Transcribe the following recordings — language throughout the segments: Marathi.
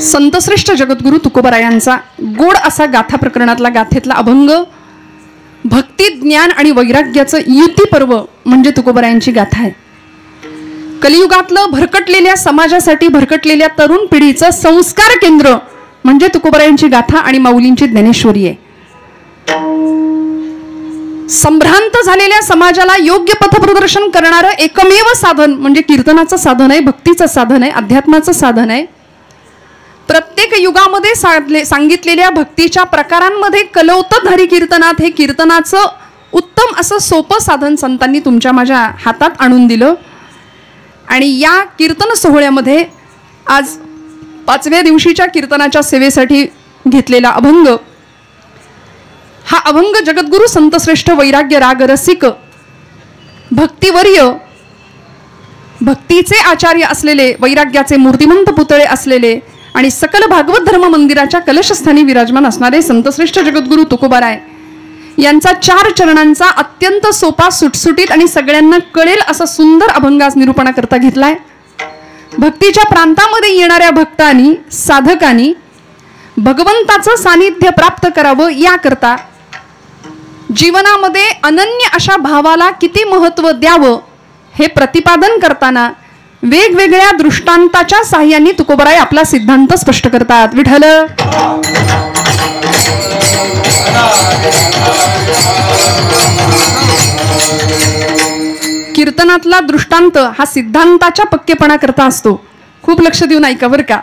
संतश्रेष्ठ जगद्गुरु तुकोबारायांचा गोड असा गाथा प्रकरणातला गाथेतला अभंग, भक्ती ज्ञान आणि वैराग्याचं युती पर्व म्हणजे तुकोबारायांची गाथा आहे. कलियुगातलं भरकटलेल्या समाजासाठी भरकटलेल्या तरुण पिढीचं संस्कार केंद्र म्हणजे तुकोबारायांची गाथा आणि माऊलींची ज्ञानेश्वरी आहे. संभ्रांत झालेल्या समाजाला योग्य पथप्रदर्शन करणारं एकमेव साधन म्हणजे कीर्तनाचं साधन आहे, भक्तीचं साधन आहे, अध्यात्माचं साधन आहे. प्रत्येक युगामध्ये सांगितलेल्या भक्तीच्या प्रकारांमध्ये कलौतधारी कीर्तनात हे कीर्तनाचं उत्तम असं सोपं साधन संतांनी तुमच्या माझ्या हातात आणून दिलं. आणि या कीर्तन सोहळ्यामध्ये आज 5व्या दिवशीच्या कीर्तनाच्या सेवेसाठी घेतलेला अभंग, हा अभंग जगद्गुरु संतश्रेष्ठ वैराग्य राग रसिक भक्तिवर्य, भक्तीचे आचार्य असलेले, वैराग्याचे मूर्तिमंत पुतळे असलेले आणि सकल भागवत धर्म मंदिराच्या कलशस्थानी विराजमान असणारे संतश्रेष्ठ जगद्गुरु तुकोबाराय यांचा 4 चरणांचा अत्यंत सोपा, सुटसुटीत आणि सगळ्यांना कळेल असा सुंदर अभंग आज निरूपणाकरता घेतलाय. भक्तीच्या प्रांतामध्ये येणाऱ्या भक्तांनी, साधकांनी भगवंताचं सानिध्य प्राप्त करावं याकरता जीवनामध्ये अनन्य अशा भावाला किती महत्त्व द्यावं हे प्रतिपादन करताना वेगवेगळ्या दृष्टांताच्या साह्याने तुकोबाराय आपला सिद्धांत स्पष्ट करतात. विठ्ठल कीर्तनातला दृष्टांत हा सिद्धांताच्या पक्केपणा करता असतो. खूप लक्ष देऊन ऐका बरं का.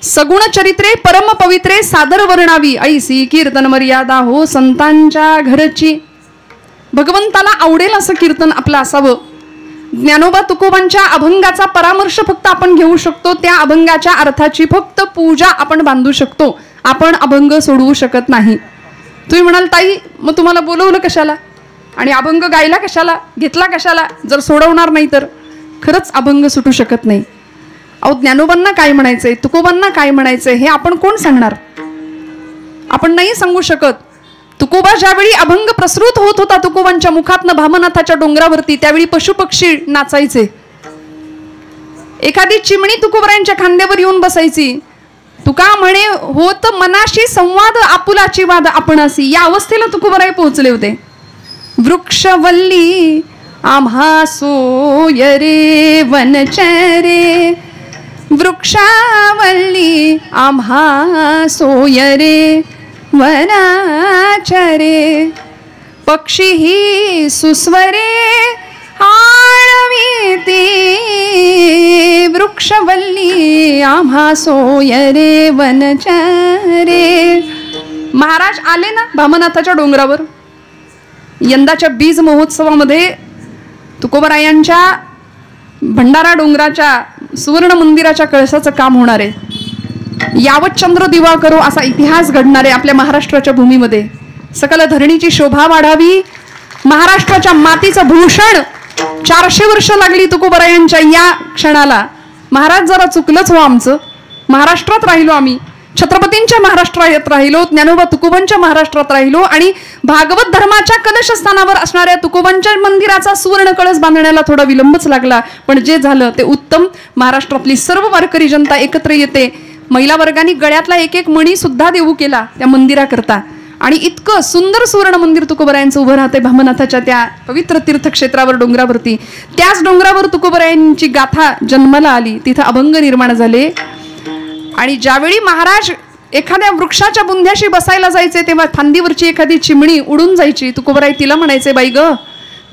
सगुण चरित्रे परम पवित्रे सादर वर्णावी ऐसी कीर्तन मर्यादा हो संतांच्या घरची. भगवंताला आवडेल असं कीर्तन आपलं असावं. ज्ञानोबा तुकोबांच्या अभंगाचा परामर्श फक्त आपण घेऊ शकतो, त्या अभंगाच्या अर्थाची फक्त पूजा आपण बांधू शकतो, आपण अभंग सोडवू शकत नाही. तुम्ही म्हणाल ताई मग तुम्हाला बोलवलं कशाला आणि अभंग गायला कशाला, घेतला कशाला, जर सोडवणार नाही तर खरंच अभंग सुटू शकत नाही. अहो ज्ञानोबांना काय म्हणायचंय, तुकोबांना काय म्हणायचंय हे आपण कोण सांगणार, आपण नाही सांगू शकत. तुकोबा ज्यावेळी अभंग प्रसृत होत होता तुकोबांच्या मुखातनं भामनाथाच्या डोंगरावरती, त्यावेळी पशुपक्षी नाचायचे. एखादी चिमणी तुकोबारायांच्या खांद्यावर येऊन बसायची. तुका म्हणे होत मनाशी संवाद आपुलाची वाद आपणासी, या अवस्थेला तुकोबाराय पोहोचले होते. वृक्षवल्ली आम्हा सोय रे वनचरे, वृक्षावल्ली आम्हा सोय रे वनाचरे, पक्षी ही सुस्वरे आळवीती, वृक्षवल्ली आम्हा सोय रे वनचरे. महाराज आले ना भामनाथाच्या डोंगरावर. यंदाच्या बीज महोत्सवामध्ये तुकोबारायांच्या भंडारा डोंगराच्या सुवर्ण मंदिराच्या कळसाचं काम होणार आहे. यावत चंद्र दिवा करो असा इतिहास घडणार आहे आपल्या महाराष्ट्राच्या भूमीमध्ये. सकल धरणीची शोभा वाढावी, महाराष्ट्राच्या मातीचं भूषण. 400 वर्ष लागली तुकोबारायांच्या या क्षणाला. महाराज जरा चुकलंच हो आमचं, महाराष्ट्रात राहिलो आम्ही, छत्रपतींच्या महाराष्ट्रात राहिलो, ज्ञानोबा तुकोबांच्या महाराष्ट्रात राहिलो आणि भागवत धर्माच्या कलशस्थानावर असणाऱ्या तुकोबांच्या मंदिराचा सुवर्ण कळस बांधण्याला थोडा विलंबच लागला, पण जे झालं ते उत्तम. महाराष्ट्रातली सर्व वारकरी जनता एकत्र येते. महिला वर्गाने गळ्यातला एक एक मणी सुद्धा देऊ केला त्या मंदिराकरता आणि इतकं सुंदर सुवर्ण मंदिर तुकोबारायांचं उभं राहते भामनाथाच्या त्या पवित्र तीर्थक्षेत्रावर डोंगरावरती. त्याच डोंगरावर तुकोबारायांची गाथा जन्माला आली, तिथं अभंग निर्माण झाले. आणि ज्यावेळी महाराज एखाद्या वृक्षाच्या बुंध्याशी बसायला जायचे तेव्हा फांदीवरची एखादी चिमणी उडून जायची. तुकोबाराय तिला म्हणायचे, बाई ग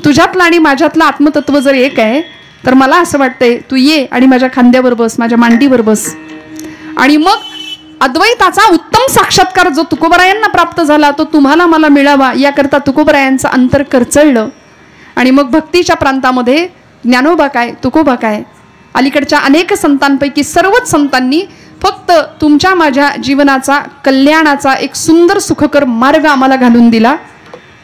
तुझ्यातलं आणि माझ्यातलं आत्मतत्व जर एक आहे तर मला असं वाटतंय तू ये आणि माझ्या खांद्यावर बस, माझ्या मांडीवर बस. आणि मग अद्वैताचा उत्तम साक्षात्कार जो तुकोबारायांना प्राप्त झाला तो तुम्हाला मला मिळावा याकरता तुकोबारायांचं अंतर करचळलं. आणि मग भक्तीच्या प्रांतामध्ये ज्ञानोबा काय, तुकोबा काय, अलीकडच्या अनेक संतांपैकी सर्वच संतांनी फक्त तुमच्या माझ्या जीवनाचा कल्याणाचा एक सुंदर सुखकर मार्ग आम्हाला घालून दिला.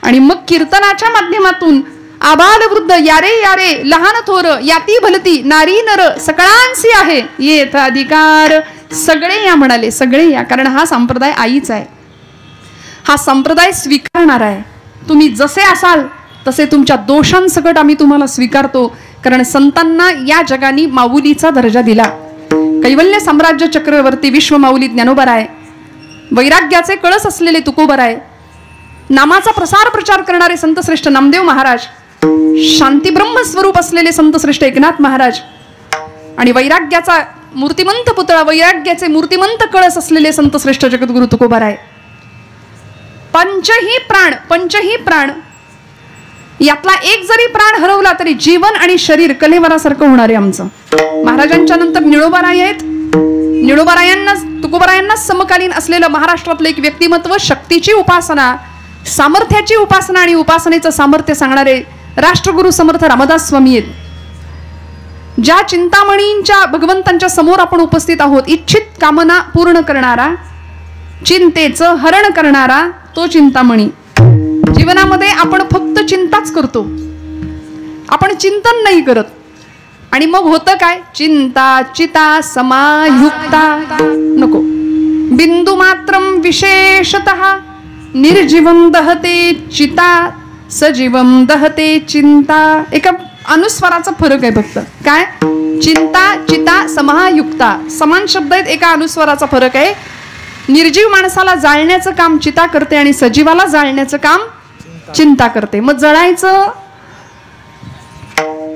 आणि मग कीर्तनाच्या माध्यमातून आबाल वृद्ध यारे यारे लहान थोर याती भलती नारी नर सकळांसी आहे येथ अधिकार. सगळे या म्हणाले, सगळे या, कारण हा संप्रदाय आईचा आहे, हा संप्रदाय स्वीकारणारा आहे. तुम्ही जसे असाल तसे तुमच्या दोषांसकट आम्ही तुम्हाला स्वीकारतो, कारण संतांना या जगाने माऊलीचा दर्जा दिला. कैवल्य साम्राज्य चक्रवर्ती विश्वमाऊली ज्ञानोबराय, वैराग्याचे कळस असलेले तुकोबराय, नामाचा प्रसार प्रचार करणारे संतश्रेष्ठ नामदेव महाराज, शांती ब्रह्मस्वरूप असलेले संतश्रेष्ठ एकनाथ महाराज आणि वैराग्याचा मूर्तिमंत पुतळा, वैराग्याचे मूर्तिमंत कळस असलेले संतश्रेष्ठ जगद्गुरु तुकोबराय. पंचही प्राण यातला एक जरी प्राण हरवला तरी जीवन आणि शरीर कलेवरासारखं होणार आहे आमचं. महाराजांच्या नंतर निळोबाराय आहेत. निळोबारायांना तुकोबरायांना समकालीन असलेलं महाराष्ट्रातलं एक व्यक्तिमत्व, शक्तीची उपासना, सामर्थ्याची उपासना आणि उपासनेचं सामर्थ्य सांगणारे राष्ट्रगुरु समर्थ रामदास स्वामी आहेत. ज्या चिंतामणींच्या भगवंतांच्या समोर आपण उपस्थित आहोत, इच्छित कामना पूर्ण करणारा, चिंतेचं हरण करणारा तो चिंतामणी. जीवनामध्ये आपण फक्त चिंताच करतो, आपण चिंतन नाही करत. आणि मग होतं काय? चिंता चिता समायुक्ता नको. बिंदू मात्रम विशेषतः निर्जीवम दहते चिता, सजीवम दहते चिंता. एका अनुस्वाराचा फरक आहे फक्त. काय? चिंता चिता समायुक्ता समान शब्द आहेत, एका अनुस्वाराचा फरक आहे. निर्जीव माणसाला जाळण्याचं काम चिता करते आणि सजीवाला जाळण्याचं काम चिंता करते. मग जळायचं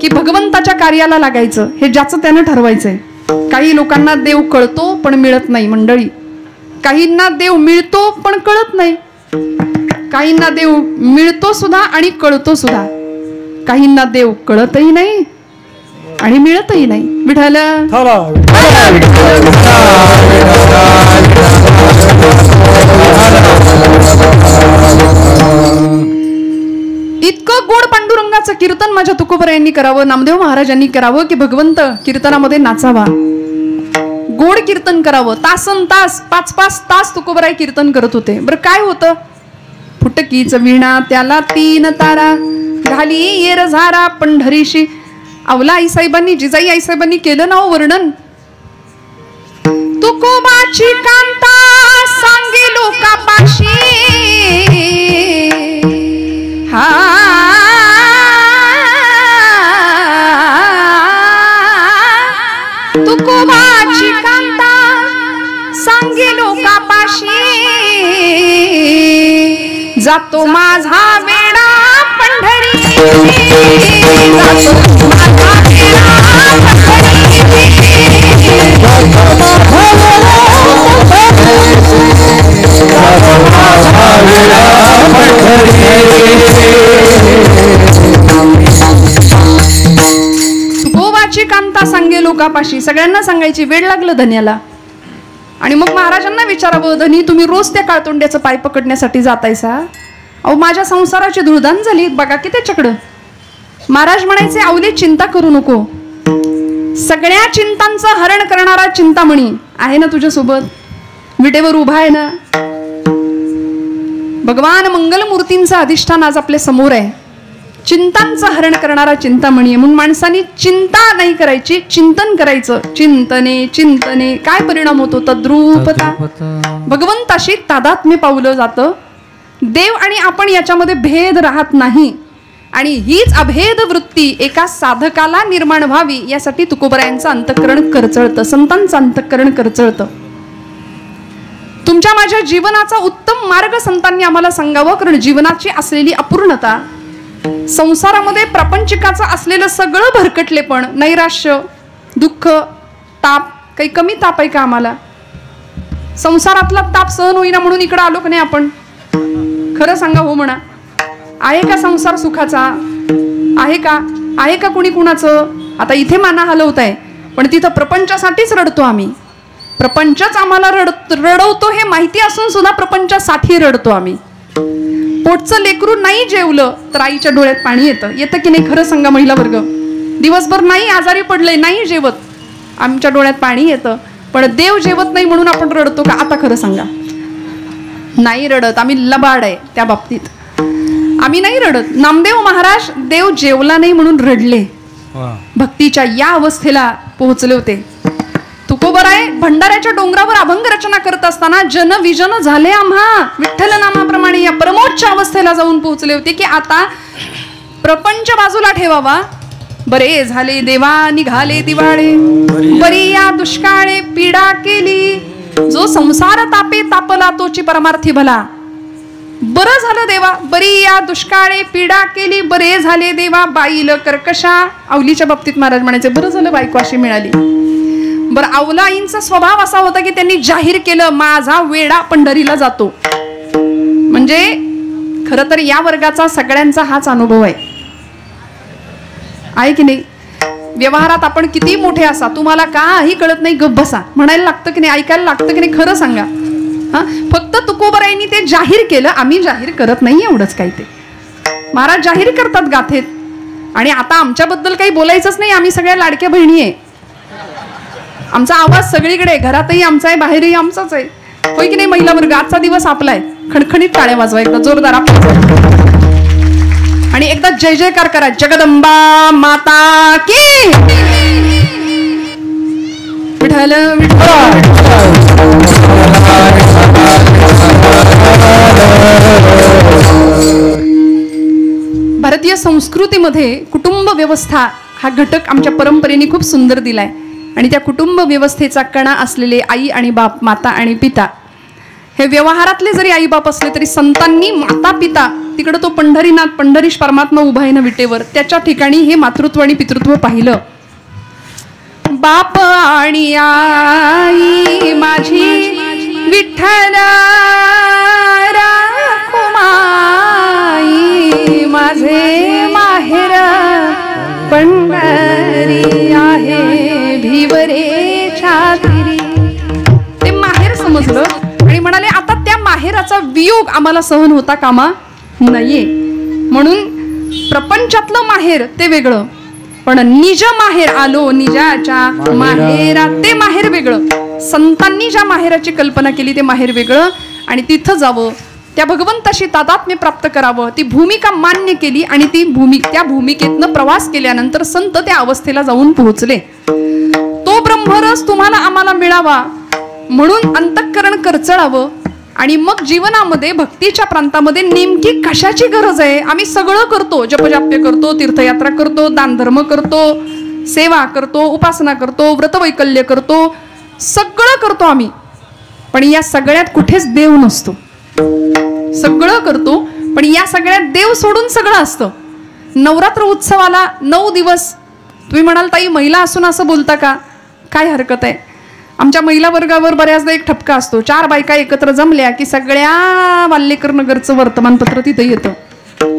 की भगवंताच्या कार्याला लागायचं हे ज्याचं त्यानं ठरवायचंय. काही लोकांना देव कळतो पण मिळत नाही मंडळी. काहींना देव मिळतो पण कळत नाही. काहींना देव मिळतो सुद्धा आणि कळतो सुद्धा. काहींना देव कळतही नाही आणि मिळतही नाही. विठ्ठल इतकं गोड पांडुरंगाचं कीर्तन माझ्या तुकोबरायांनी करावं, नामदेव महाराजांनी करावं की भगवंत कीर्तनामध्ये नाचावा, गोड कीर्तन करावं. तासन तास 5-5 तास तुकोबराय कीर्तन करत होते. बरं काय होतं? फुटकीच विणा त्याला 3 तारा, घाली येर झारा पंढरीशी. अवला आईसाहेबांनी, जिजाई आईसाहेबांनी केलं ना वर्णन. तुकोबाची कांता सांगे लोकापाशी, हा तुकोबाची कांता सांगे लोकापाशी, जातो माझा वेडा पंढरी, जातो माझा वेडा तुकोबाची कांता सांगे लोकापाशी. सगळ्यांना सांगायची, वेळ लागलं धन्याला. आणि मग महाराजांना विचारावं, धनी तुम्ही रोज त्या काळतोंड्याचं पाय पकडण्यासाठी जातायसा? अहो माझ्या संसाराची धुळधाण झाली बघा की त्याच्याकडं. महाराज म्हणायचे, अवले चिंता करू नको. सगळ्या चिंतांचं हरण करणारा चिंतामणी आहे ना तुझ्यासोबत, विटेवर उभा आहे ना. भगवान मंगलमूर्तींचं अधिष्ठान आज आपल्या समोर आहे. चिंतांचं हरण करणारा चिंतामणी आहे. मग माणसांनी चिंता नाही करायची, चिंतन करायचं. चिंतने चिंतने काय परिणाम होतो? तद्रूपता. भगवंताशी तादात्म्य पावलं जातं. देव आणि आपण याच्यामध्ये भेद राहत नाही. आणि हीच अभेद वृत्ती एका साधकाला निर्माण व्हावी यासाठी तुकोबरायांचं अंतःकरण करचळतं, संतांचं अंतःकरण करचळतं. तुमच्या माझ्या जीवनाचा उत्तम मार्ग संतांनी आम्हाला सांगावं. कारण जीवनाची असलेली अपूर्णता, संसारामध्ये प्रापंचिकाचं असलेलं सगळं भरकटलेपण, नैराश्य, दुःख, ताप, काही कमी ताप आहे का आम्हाला? संसारातला ताप सहन होईना म्हणून इकडं आलो का नाही आपण? खरं सांगा, हो म्हणा. आहे का संसार सुखाचा? आहे का? आहे का कुणी कुणाचं? आता इथे माना हलवत आहे पण तिथं प्रपंचासाठीच रडतो आम्ही. प्रपंचच आम्हाला रडवतो हे माहिती असून सुद्धा प्रपंचासाठी रडतो आम्ही. पोटचं लेकरू नाही जेवलं तर आईच्या डोळ्यात पाणी येतं की नाही? खरं सांगा महिला वर्ग. दिवसभर नाही आजारी पडले, नाही जेवत, आमच्या डोळ्यात पाणी येतं. पण देव जेवत नाही म्हणून आपण रडतो का? आता खरं सांगा. नाही रडत. आम्ही लबाड आहे त्या बाबतीत. आम्ही नाही रडत. नामदेव महाराज देव जेवला नाही म्हणून रडले. भक्तीच्या या अवस्थेला पोहोचले होते. तुकोबराय भंडाऱ्याच्या डोंगरावर अभंग रचना करत असताना जन विजन झाले आम्हा विठ्ठल नामाप्रमाणे या परमोच्च अवस्थेला जाऊन पोहोचले होते की आता प्रपंच बाजूला ठेवावा, बरे झाले देवा निघाले दिवाळे, बरी या दुष्काळे पीडा केली, जो संसार तापे तापला तोची परमार्थी भला. बरं झालं देवा, बरी या दुष्काळे पीडा केली, बरे झाले देवा बाईल कर्कशा. आवलीच्या बाबतीत महाराज म्हणायचे बरं झालं बायको अशी मिळाली. बरं, आवलाईंचा स्वभाव असा होता की त्यांनी जाहीर केलं माझा वेडा पंढरीला जातो. म्हणजे खरं तर या वर्गाचा सगळ्यांचा हाच अनुभव आहे की नाही. व्यवहारात आपण किती मोठे असा, तुम्हाला काही कळत नाही गप्प बसा म्हणायला लागतं की नाही, ऐकायला लागतं की नाही, खरं सांगा. फक्त तुकोबरायांनी ते जाहीर केलं, आम्ही जाहीर करत नाही एवढंच काही. ते महाराज जाहीर करतात गाथेत. आणि आता आमच्याबद्दल काही बोलायचंच नाही, आम्ही सगळ्या लाडक्या बहिणी आहे. आमचा आवाज सगळीकडे, घरातही आमचा आहे, बाहेरही आमचाच आहे, होय की नाही. महिला वर्ग आजचा दिवस आपलाय, खणखणीत टाळ्या वाजवा एकदा जोरदार आणि एकदा जय जयकार करा. जगदंबा माता की विठ्ठल भारतीय संस्कृतीमध्ये कुटुंब व्यवस्था हा घटक आमच्या परंपरेने खूप सुंदर दिलाय. आणि त्या कुटुंब व्यवस्थेचा कणा असलेले आई आणि बाप, माता आणि पिता, हे व्यवहारातले जरी आई बाप असले तरी संतांनी माता पिता, तिकडं तो पंढरीनाथ पंढरीश परमात्मा उभा आहे ना विटेवर, त्याच्या ठिकाणी हे मातृत्व आणि पितृत्व पाहिलं. बाप आणि आई माझी विठ्ठल राखुमाई, माझे माहेर पंढरी आहे भिवरे छातिरी. ते माहेर समजलं आणि म्हणाले आता त्या माहेराचा वियोग आम्हाला सहन होता कामा नाहीये. म्हणून प्रपंचातलं माहेर ते वेगळं, पण निज माहेर आलो निजाच्या माहेरा ते माहेर वेगळं. संतांनी ज्या माहेराची कल्पना केली ते माहेर वेगळं. आणि तिथं जावं, त्या भगवंताशी तादात्म्य प्राप्त करावं, ती भूमिका मान्य केली आणि त्या भूमिकेतनं प्रवास केल्यानंतर संत त्या अवस्थेला जाऊन पोहोचले. तो ब्रह्मरस तुम्हाला आम्हाला मिळावा म्हणून अंतःकरण करचळावं. आणि मग जीवनामध्ये भक्तीच्या प्रांतामध्ये नेमकी कशाची गरज आहे. आम्ही सगळं करतो, जपजाप्य करतो, तीर्थयात्रा करतो, दानधर्म करतो, सेवा करतो, उपासना करतो, व्रतवैकल्य करतो, सगळं करतो आम्ही. पण या सगळ्यात कुठेच देव नसतो. सगळं करतो पण या सगळ्यात देव सोडून सगळं असतं. नवरात्र उत्सवाला 9 दिवस तुम्ही म्हणाल ताई महिला असून असं बोलता का, काय हरकत आहे. आमच्या महिला वर्गावर बऱ्याचदा एक ठपका असतो, 4 बायका एकत्र जमल्या की सगळ्या वाल्लेकर नगरचं वर्तमानपत्र तिथं येतं.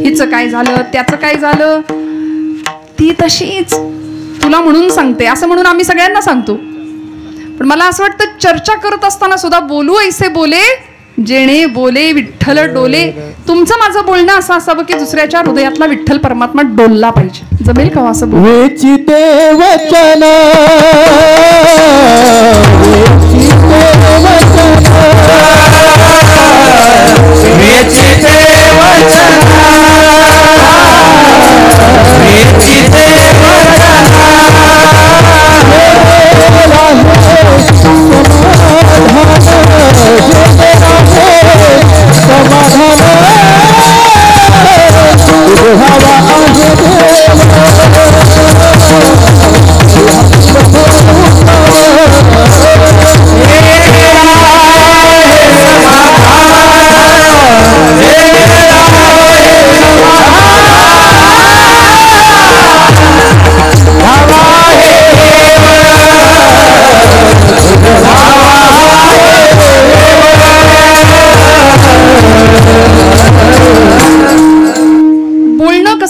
हिचं काय झालं, त्याचं काय झालं, ती तशीच तुला म्हणून सांगते असं म्हणून आम्ही सगळ्यांना सांगतो. पण मला असं वाटतं चर्चा करत असताना सुद्धा बोलू ऐसे बोले जेणे बोले विठ्ठल डोले. तुमचं माझं बोलणं असं असावं की दुसऱ्याच्या हृदयातला विठ्ठल परमात्मा डोलला पाहिजे. जमेल का असं बोल.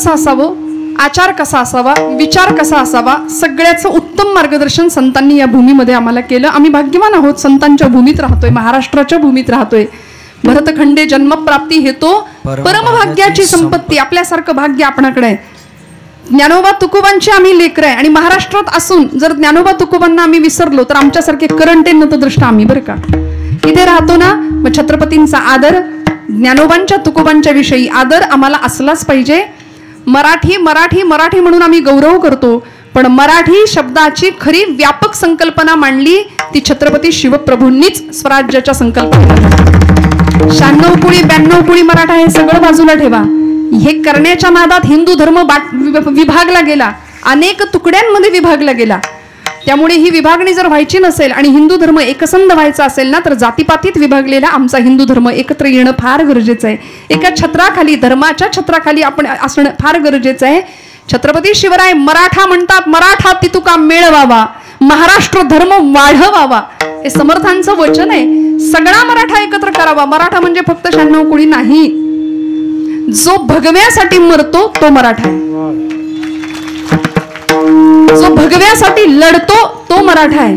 असावं, आचार कसा असावा, विचार कसा असावा, सगळ्याचं उत्तम मार्गदर्शन संतांनी या भूमीमध्ये आम्हाला केलं. आम्ही भाग्यवान आहोत, संतांच्या भूमीत राहतोय, महाराष्ट्राच्या भूमीत राहतोय. भरतखंडे जन्मप्राप्ती हेतो परमभाग्याची संपत्ती. आपल्यासारखं भाग्य आपणाकडे आहे. ज्ञानोबा तुकोबांची आम्ही लेकरं आहे आणि महाराष्ट्रात असून जर ज्ञानोबा तुकोबांना आम्ही विसरलो तर आमच्यासारखे करंटे नतद्रष्टा आम्ही बरं का. इथे राहतो ना, मग छत्रपतींचा आदर, ज्ञानोबांच्या तुकोबांच्या विषयी आदर आम्हाला असलाच पाहिजे. मराठी मराठी मराठी म्हणून आम्ही गौरव करतो, पण मराठी शब्दाची खरी व्यापक संकल्पना मांडली ती छत्रपती शिवप्रभूंनीच स्वराज्याच्या संकल्पना. 96 कुळी 92 कुळी मराठा हे सगळं बाजूला ठेवा. हे करण्याच्या नादात हिंदू धर्म विभागला गेला अनेक तुकड्यांमध्ये विभागला गेला. त्यामुळे ही विभागणी जर व्हायची नसेल आणि हिंदू धर्म एकसंध व्हायचा असेल ना, तर जातीपातीत विभागलेला आमचा हिंदू धर्म एकत्र येणं फार गरजेचं आहे. एका छत्राखाली, धर्माच्या छत्राखाली आपण असणं फार गरजेचं आहे. छत्रपती शिवराय मराठा म्हणतात, मराठा ती तुका मेळवावा, महाराष्ट्र धर्म वाढवावा. हे समर्थांचं वचन आहे. सगळा मराठा एकत्र करावा. मराठा म्हणजे फक्त 96 कोळी नाही. जो भगव्यासाठी मरतो तो मराठा आहे. जो भगव्यासाठी लढतो तो मराठा आहे.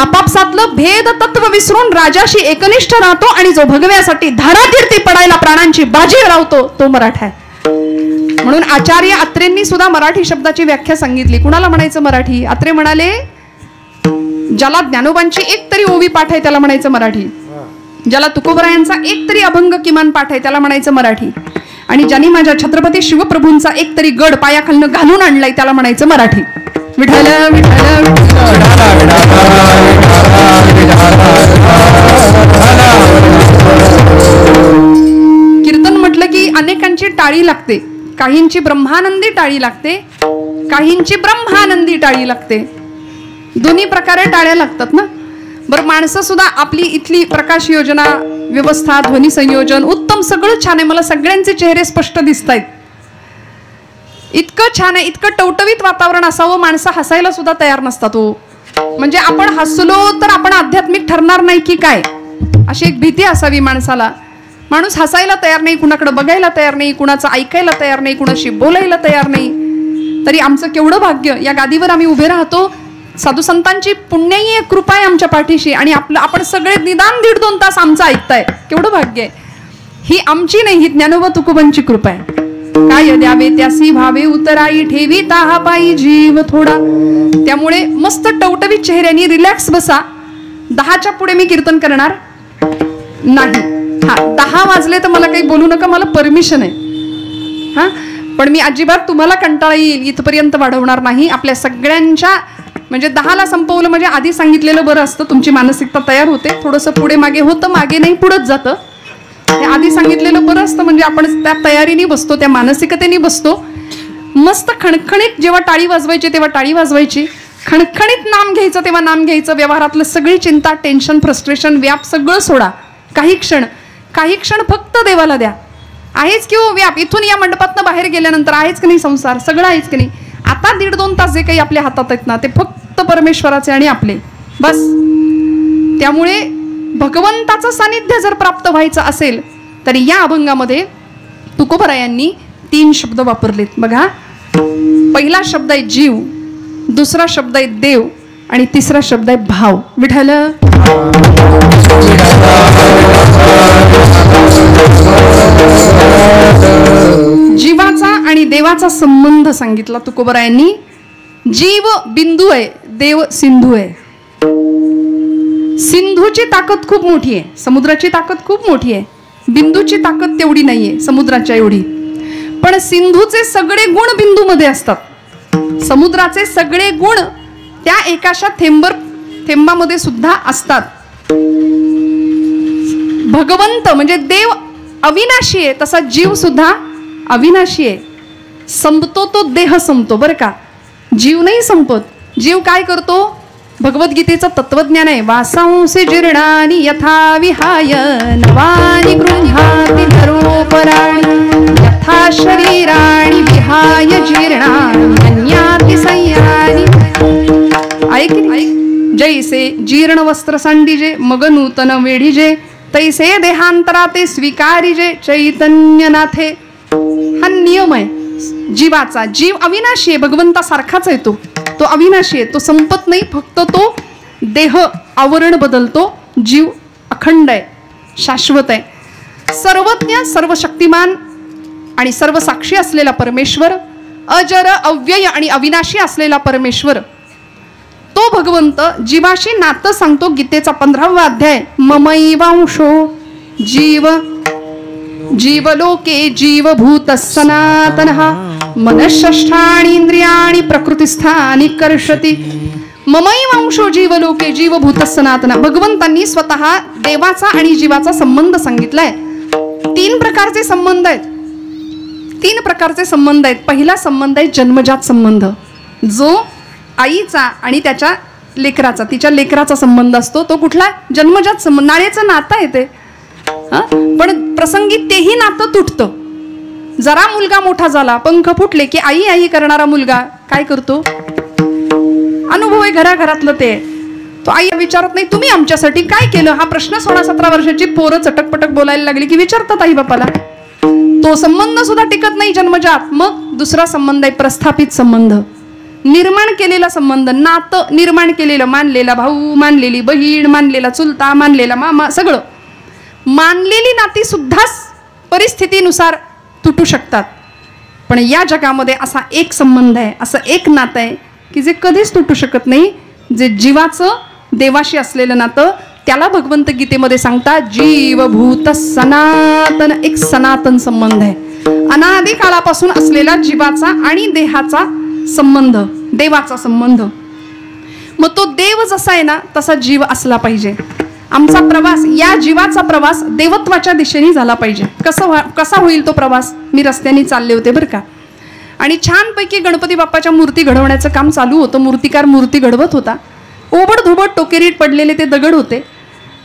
आपापसातलं भेद तत्व विसरून राजाशी एकनिष्ठ राहतो आणि जो भगव्यासाठी धारातीर्थी पडायला प्राणांची बाजी लावतो तो मराठा आहे. म्हणून आचार्य अत्रेंनी सुद्धा मराठी शब्दाची व्याख्या सांगितली. कुणाला म्हणायचं मराठी? अत्रे म्हणाले, ज्याला ज्ञानोबांची एक तरी ओवी पाठ आहे त्याला म्हणायचं मराठी, ज्याला तुकोबरायांचा एक तरी अभंग किमान पाठ आहे त्याला म्हणायचं मराठी, आणि ज्यांनी माझ्या छत्रपती शिवप्रभूंचा एक तरी गड पायाखालनं घालून आणलाय त्याला म्हणायचं मराठी. विठ्ठल विठ्ठल कीर्तन म्हटलं की अनेकांची टाळी लागते. काहींची ब्रह्मानंदी टाळी लागते, काहींची ब्रह्मानंदी टाळी लागते. दोन्ही प्रकारे टाळ्या लागतात ना. बरं, माणसं सुद्धा आपली इथली प्रकाश योजना, व्यवस्था, ध्वनी संयोजन उत्तम, सगळं छान आहे. मला सगळ्यांचे चेहरे स्पष्ट दिसत आहेत. इतकं छान आहे, इतकं टवटवीत वातावरण असावं, माणसं हसायला सुद्धा तयार नसतात. म्हणजे आपण हसलो तर आपण आध्यात्मिक ठरणार नाही की काय, अशी एक भीती असावी माणसाला. माणूस हसायला तयार नाही, कुणाकडे बघायला तयार नाही, कुणाचं ऐकायला तयार नाही, कुणाशी बोलायला तयार नाही. तरी आमचं केवढं भाग्य, या गादीवर आम्ही उभे राहतो. साधू संतांची पुण्याई एक कृपा आहे आमच्या पाठीशी, आणि आपण सगळे निदान 1.5-2 तास आमचं ऐकताय. केवढं भाग्य आहे. ही आमची नाही, ही ज्ञानोबा तुकोबांची कृपा आहे. काय द्यावे त्यासी भावे उतराई, ठेवी ताहा पायी जीव थोडा. त्यामुळे मस्त टवटवीत चेहऱ्याने रिलॅक्स बसा. 10च्या पुढे मी कीर्तन करणार नाही. 10 वाजले तर मला काही बोलू नका, मला परमिशन आहे. पण मी अजिबात तुम्हाला कंटाळा येईल इथपर्यंत वाढवणार नाही. आपल्या सगळ्यांच्या म्हणजे 10ला संपवलं म्हणजे आधी सांगितलेलं बरं असतं. तुमची मानसिकता तयार होते. थोडंसं पुढे मागे होतं, मागे नाही पुढंच जातं. हे आधी सांगितलेलं बरं असतं म्हणजे आपण त्या तयारीने बसतो, त्या मानसिकतेने बसतो. मस्त खणखणीत जेव्हा टाळी वाजवायची तेव्हा टाळी वाजवायची, खणखणीत नाम घ्यायचं तेव्हा नाम घ्यायचं. व्यवहारातलं सगळी चिंता, टेन्शन, फ्रस्ट्रेशन, व्याप सगळं सोडा. काही क्षण फक्त देवाला द्या. आहेच की हो व्याप. इथून या मंडपातनं बाहेर गेल्यानंतर आहेच की नाही संसार, सगळं आहेच की नाही. आता 1.5-2 तास जे काही आपल्या हातात आहेत ना, ते फक्त परमेश्वराचे आणि आपले बस. त्यामुळे भगवंताचं सानिध्य जर प्राप्त व्हायचं असेल तर या अभंगामध्ये तुकोबरायांनी 3 शब्द वापरलेत बघा. पहिला शब्द आहे जीव, दुसरा शब्द आहे देव, आणि तिसरा शब्द आहे भाव. विठ्ठल जीवाचा आणि देवाचा संबंध सांगितला तुकोबरायांनी. जीव बिंदू आहे, देव सिंधू आहे. सिंधूची ताकद खूप मोठी आहे, समुद्राची ताकद खूप मोठी आहे. बिंदूची ताकद तेवढी नाहीये समुद्राच्या एवढी. पण सिंधूचे सगळे गुण बिंदूमध्ये असतात. समुद्राचे सगळे गुण त्या एकाशा थेंबामध्ये सुद्धा असतात. भगवंत म्हणजे देव अविनाशी आहे, तसा जीव सुद्धा अविनाशी आहे. संपतो तो देह संपतो बरं का, जीव नाही संपत. जीव काय करतो? भगवद्गीतेचं तत्वज्ञान आहे. वासांसी जीर्णानि यथा विहाय नवानि गृह्णाति नरोपराणि यथा शरीराणि विहाय जीर्णानि अन्याति संयानि. ऐक जैसे जीर्ण वस्त्र सांडिजे मग नूतन वेढिजे तैसे देहांतराते स्वीकारिजे चैतन्यनाथे. हा नियम आहे जीवाचा. जीव अविनाशी आहे, भगवंतासारखाच आहे. तो अविनाशी आहे, तो संपत नाही. फक्त तो देह आवरण बदलतो. जीव अखंड आहे, शाश्वत आहे. सर्वज्ञ, सर्वशक्तिमान आणि सर्वसाक्षी असलेला परमेश्वर, अजर, अव्यय आणि अविनाशी असलेला परमेश्वर, तो भगवंत जीवाशी नातं सांगतो. गीतेचा 15वा अध्याय, ममैवांशो जीव जीवलोके जीवभूत सनातनः मनःषष्ठाणि इंद्रियाणि प्रकृतिस्थानि कर्षति. ममैवांशो जीवलोके जीवभूत सनातन. भगवंतांनी स्वतः देवाचा आणि जीवाचा संबंध सांगितलाय. 3 प्रकारचे संबंध आहेत. 3 प्रकारचे संबंध आहेत. पहिला संबंध आहे जन्मजात संबंध. जो आईचा आणि त्याच्या लेकराचा, तिच्या लेकराचा संबंध असतो, तो कुठला जन्मजात संबंध, नाळेचं नातं आहे ते. पण प्रसंगी तेही नातं तुटतं. जरा मुलगा मोठा झाला, पंख फुटले की आई आई करणारा मुलगा काय करतो, अनुभव आहे घराघरातलं ते. तो आई विचारत नाही तुम्ही आमच्यासाठी काय केलं, हा प्रश्न 16-17 वर्षाची पोरं चटकपटक बोलायला लागली की विचारतात आई बापाला. तो संबंध सुद्धा टिकत नाही जन्मजात. मग दुसरा संबंध आहे प्रस्थापित संबंध, निर्माण केलेला संबंध, नातं निर्माण केलेलं, मानलेला भाऊ, मानलेली बहीण, मानलेला चुलता, मानलेला मामा, सगळं मानलेली नाती सुद्धा परिस्थितीनुसार तुटू शकतात. पण या जगामध्ये असा एक संबंध आहे, असं एक नातं आहे की जे कधीच तुटू शकत नाही, जे जीवाचं देवाशी असलेलं नातं. त्याला भगवंत गीतेमध्ये सांगतात जीवभूत सनातन, एक सनातन संबंध आहे, अनादी काळापासून असलेला जीवाचा आणि देहाचा संबंध, देवाचा संबंध. मग तो देव जसा आहे ना तसा जीव असला पाहिजे. आमचा प्रवास, या जीवाचा प्रवास देवत्वाच्या दिशेने झाला पाहिजे. कसा होईल तो प्रवास. मी रस्त्याने चालले होते बरं का, आणि छानपैकी गणपती बाप्पाच्या मूर्ती घडवण्याचं काम चालू होतं. मूर्तिकार मूर्ती घडवत होता. ओबड धोबड टोकेरीत पडलेले ते दगड होते,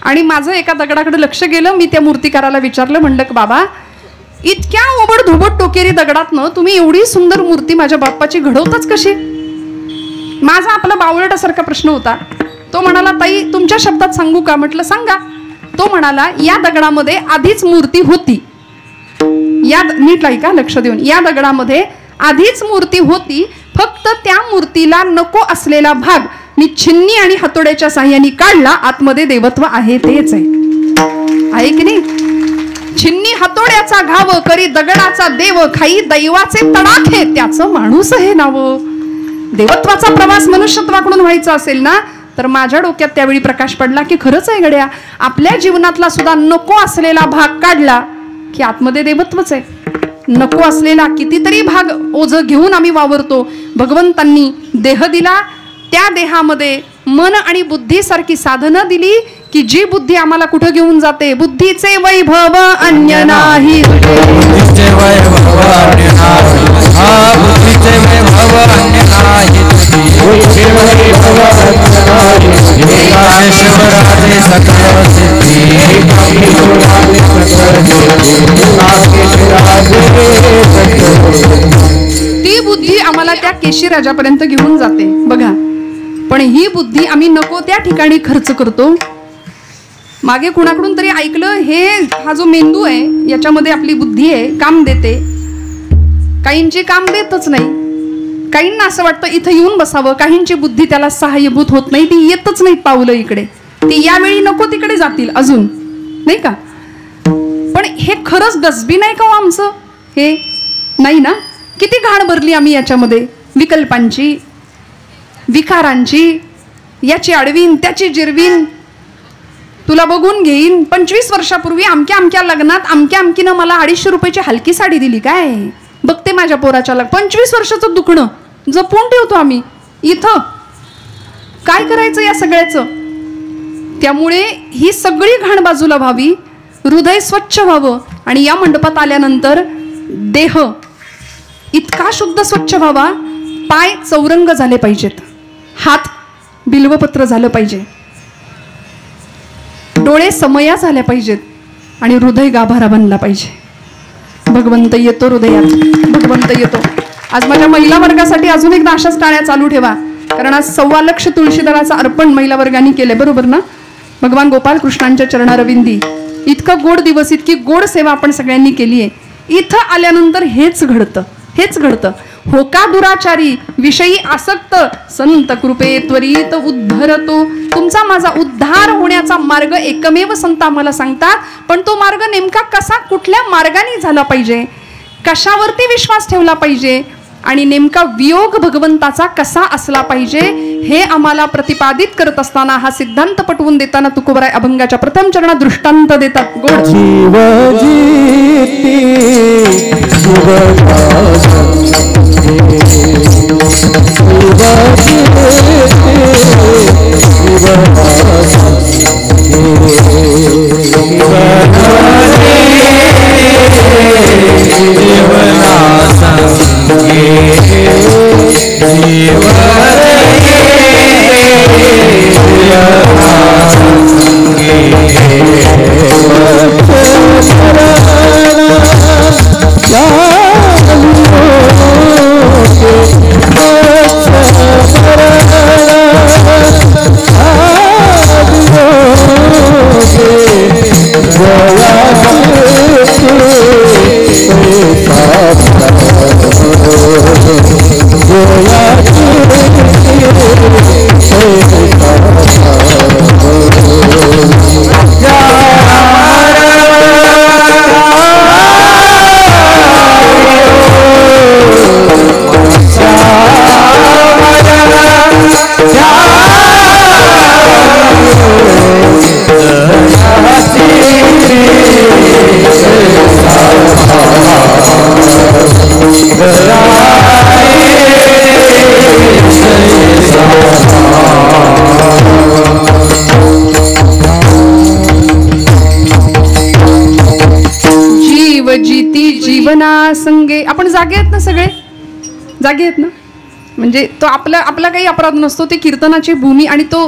आणि माझं एका दगडाकडे लक्ष गेलं. मी त्या मूर्तिकाराला विचारलं, म्हणलं की बाबा, इतक्या ओबड धोबड टोकेरी दगडातनं तुम्ही एवढी सुंदर मूर्ती माझ्या बाप्पाची घडवताच कशी. माझा आपला बावळटासारखा प्रश्न होता. तो म्हणाला ताई तुमच्या शब्दात सांगू का. म्हटलं सांगा. तो म्हणाला या दगडामध्ये आधीच मूर्ती होती. या नीट ऐका लक्ष देऊन, या दगडामध्ये आधीच मूर्ती होती, फक्त त्या मूर्तीला नको असलेला भाग मी छिन्नी आणि हातोड्याच्या साह्याने काढला. आतमध्ये देवत्व आहे तेच आहे की नाही. छिन्नी हातोड्याचा घाव करी दगडाचा देव, खाई दैवाचे तडाखे त्याचं माणूस हे नाव. देवत्वाचा प्रवास मनुष्यत्वाकडून व्हायचा असेल ना, तर माझ्या डोक्यात त्यावेळी प्रकाश पडला की खरंच आहे गड्या, आपल्या जीवनातला सुद्धा नको असलेला भाग काढला की आतमध्ये देवत्वच आहे. नको असलेला कितीतरी भाग ओझं घेऊन आम्ही वावरतो. भगवंतांनी देह दिला, त्या देहामध्ये मन आणि बुद्धीसारखी साधनं दिली की जी बुद्धी आम्हाला कुठं घेऊन जाते. बुद्धीचे वैभव अन्य नाही, बुद्धीचे वैभव अन्य नाही, बुद्धीचे वैभव अन्य नाही, बुद्धीचे वैभव अन्य नाही. कामेश्वराचे सकल सिद्धी, ती बुद्धी आम्हाला त्या केशी राजापर्यंत घेऊन जाते बघा. पण ही बुद्धी आम्ही नको त्या ठिकाणी खर्च करतो. मागे कुणाकडून तरी ऐकलं, हा जो मेंदू आहे याच्यामध्ये आपली बुद्धी आहे, काम देते. काहींची काम देतच नाही. काहींना असं वाटतं इथं येऊन बसावं, काहींची बुद्धी त्याला सहाय्यभूत होत नाही, ती येतच नाहीत पावलं इकडे. ती यावेळी नको तिकडे जातील अजून, नाही का. पण हे खरंच डस्टबिन आहे का आमचं. हे नाही ना. किती घाण भरली आम्ही याच्यामध्ये, विकल्पांची, विकारांची. याची अडवीन त्याची जिरवीन, तुला बघून घेईन. 25 वर्षापूर्वी अमक्या अमक्या लग्नात अमक्या अमकीनं मला 250 रुपयाची हलकी साडी दिली. काय बघते माझ्या पोराच्या 25 वर्षाचं दुखणं जपून ठेवतो आम्ही. इथं काय करायचं या सगळ्याचं. त्यामुळे ही सगळी घाण बाजूला व्हावी, हृदय स्वच्छ व्हावं, आणि या मंडपात आल्यानंतर देह इतका शुद्ध स्वच्छ व्हावा. पाय चौरंग झाले पाहिजेत, हात बिल्वपत्र झालं पाहिजे, डोळे समया झाल्या पाहिजेत, आणि हृदय गाभारा बनला पाहिजे. भगवंत येतो हृदयात, भगवंत येतो. आज माझ्या महिला वर्गासाठी अजून एकदा अशाच टाळ्या चालू ठेवा, कारण आज 1.25 लाख तुळशीदळाचं अर्पण महिला वर्गाने केलंय, बरोबर ना. भगवान गोपाल कृष्णांच्या चरणारविंदी इतकं गोड दिवस, इतकी गोड सेवा आपण सगळ्यांनी केली आहे. इथं आल्यानंतर हेच घडतं, हेच घडतं. होका दुराचारी विषयी आसक्त, संत कृपे त्वरित उद्धरतो. तुमचा माझा उद्धार होण्याचा मार्ग एकमेव संत आम्हाला सांगतात. पण तो मार्ग नेमका कसा, कुठल्या मार्गाने झाला पाहिजे, कशावरती विश्वास ठेवला पाहिजे, आणि नेमका वियोग भगवंताचा कसा असला पाहिजे, हे आम्हाला प्रतिपादित करत असताना, हा सिद्धांत पटवून देताना तुकोबराय अभंगाच्या प्रथम चरणात दृष्टांत देतात. गोड जीवना जिती जीवना संगे. आपण जागे आहेत ना, सगळे जागे आहेत ना. म्हणजे तो आपला काही अपराध नसतो, ते कीर्तनाची भूमी आणि तो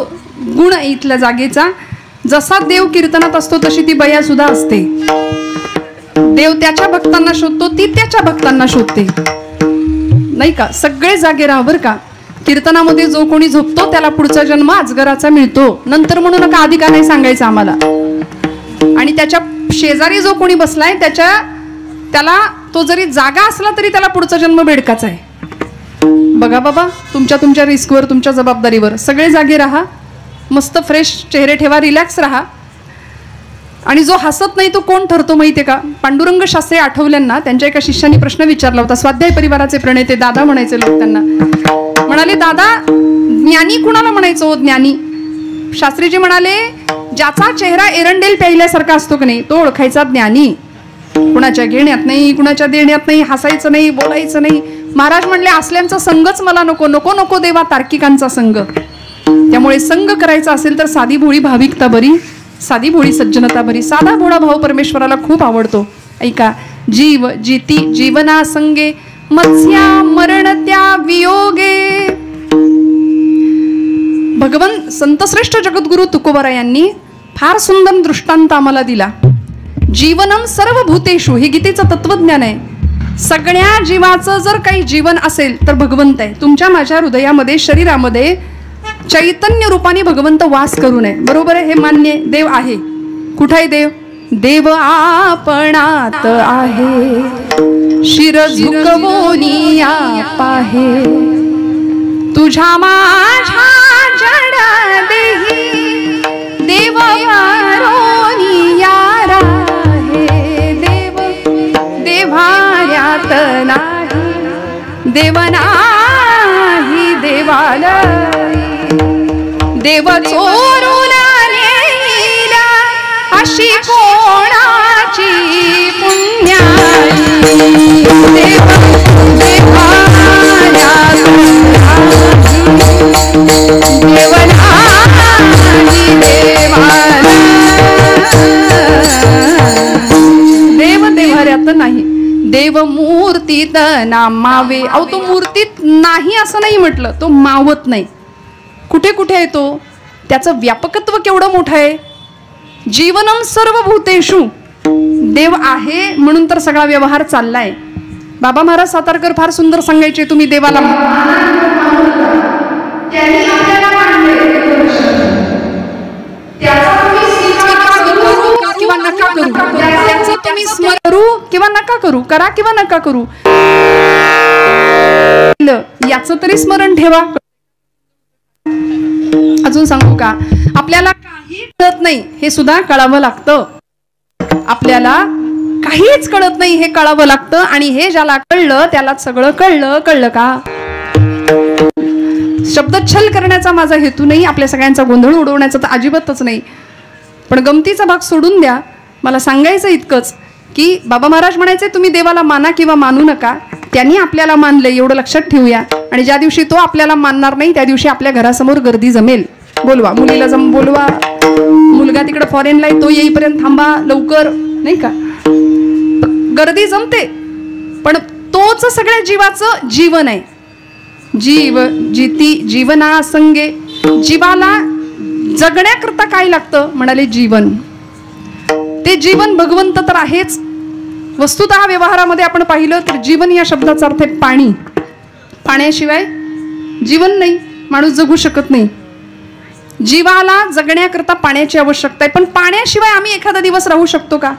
गुण इथल्या जागेचा. जसा देव कीर्तनात असतो तशी ती बया सुद्धा असते. देव त्याच्या भक्तांना शोधतो, ती त्याच्या भक्तांना शोधते, नाही का. सगळे जागे राहा बरं का. कीर्तनामध्ये जो कोणी झोपतो त्याला पुढचा जन्म अजगराचा मिळतो. नंतर म्हणू नका, आधी का नाही सांगायचं आम्हाला. आणि त्याच्या शेजारी जो कोणी बसलाय त्याला तो जरी जागा असला तरी त्याला पुढचा जन्म बेडकाचा आहे. बघा बाबा, तुमच्या रिस्कवर, तुमच्या जबाबदारीवर. सगळे जागे राहा, मस्त फ्रेश चेहरे ठेवा, रिलॅक्स राहा. आणि जो हसत नाही तो कोण ठरतो माहितीये का? पांडुरंग शास्त्री आठवल्यांना त्यांच्या एका शिष्याने प्रश्न विचारला होता. स्वाध्याय परिवाराचे प्रणेते दादा म्हणायचे लोक त्यांना. म्हणाले, दादा ज्ञानी कुणाला म्हणायचो? ज्ञानी. शास्त्रीजी म्हणाले, ज्याचा चेहरा एरंडेल प्यायल्यासारखा असतो की नाही, तो ओळखायचा ज्ञानी. कुणाच्या घेण्यात नाही, कुणाच्या देण्यात नाही, हसायचं नाही, बोलायचं नाही. महाराज म्हणले, असल्यांचा संगच मला नको. नको नको देवा तार्किकांचा संग. त्यामुळे संग करायचा असेल तर साधी भोळी भाविकता बरी, साधी भोळी सज्जनता बरी. साधा भोळा भाव परमेश्वराला खूप आवडतो. ऐका, जीव जिती जीवना संगे मत्स्या मरण त्या वियोगे. भगवान संतश्रेष्ठ जगद्गुरु तुकोबरा यांनी फार सुंदर दृष्टांत आम्हाला दिला. जीवनम सर्व भूतेषु, हे गीतेचं तत्वज्ञान आहे. सगळ्या जीवाचं जर काही जीवन असेल तर भगवंत आहे. तुमच्या माझ्या हृदयामध्ये, शरीरामध्ये चैतन्य रूपाने भगवंत वास करू नये. बरोबर आहे, हे मान्य. देव आहे. कुठं आहे देव? देव आपणात आहे, शिर झुकवोनी पाहे. तुझ्या माझ्या जड देही देव वारोनी यारा आहे. देव देवाऱ्यात नाही, देव नाही देवाला. देव चोरून नेला अशी कोणाची पुण्याई. देव देवाऱ्यात देव नाही देवाला. देव देवाऱ्यात नाही, देव मूर्तीत नामावे. अहो, तो मूर्तीत नाही असं नाही म्हटलं, तो मावत नाही. कुठे कुठे आहे तो? त्याचं व्यापकत्व केवढं मोठं आहे. जीवनम सर्व भूतेषु, देव आहे म्हणून तर सगळा व्यवहार चाललाय. बाबा महाराज सातारकर फार सुंदर सांगायचे, तुम्ही देवाला किंवा नका करू, त्याचं तुम्ही स्मरू किंवा नका करू, करा किंवा नका करू, याचं तरी स्मरण ठेवा. अजून सांगू का? आपल्याला काही कळत नाही हे सुद्धा कळावं लागतं. आपल्याला काहीच कळत नाही हे कळावं लागतं. आणि हे ज्याला कळलं त्याला सगळं कळलं. कळलं का? शब्दच्छल करण्याचा माझा हेतू नाही, आपल्या सगळ्यांचा गोंधळ उडवण्याचा तर अजिबातच नाही. पण गमतीचा भाग सोडून द्या. मला सांगायचं इतकंच की बाबा महाराज म्हणायचे, तुम्ही देवाला माना किंवा मानू नका, त्यांनी आपल्याला मानले एवढं लक्षात ठेवूया. आणि ज्या दिवशी तो आपल्याला मानणार नाही त्या दिवशी आपल्या घरासमोर गर्दी जमेल. बोलवा मुलीला, बोलवा मुलगा तिकडे फॉरेनला आहे, तो येईपर्यंत थांबा लवकर, नाही का. गर्दी जमते, पण तोच सगळ्या जीवाचं जीवन आहे. जीव जिती जीवना संगे. जीवाला जगण्याकरता काय लागतं? म्हणाले जीवन. ते जीवन भगवंत तर आहेच. वस्तुतः व्यवहारामध्ये आपण पाहिलं तर जीवन या शब्दाचा अर्थ आहे पाणी. पाण्याशिवाय जीवन नाही, माणूस जगू शकत नाही. जीवाला जगण्याकरता पाण्याची आवश्यकता आहे. पण पाण्याशिवाय आम्ही एखादा दिवस राहू शकतो का?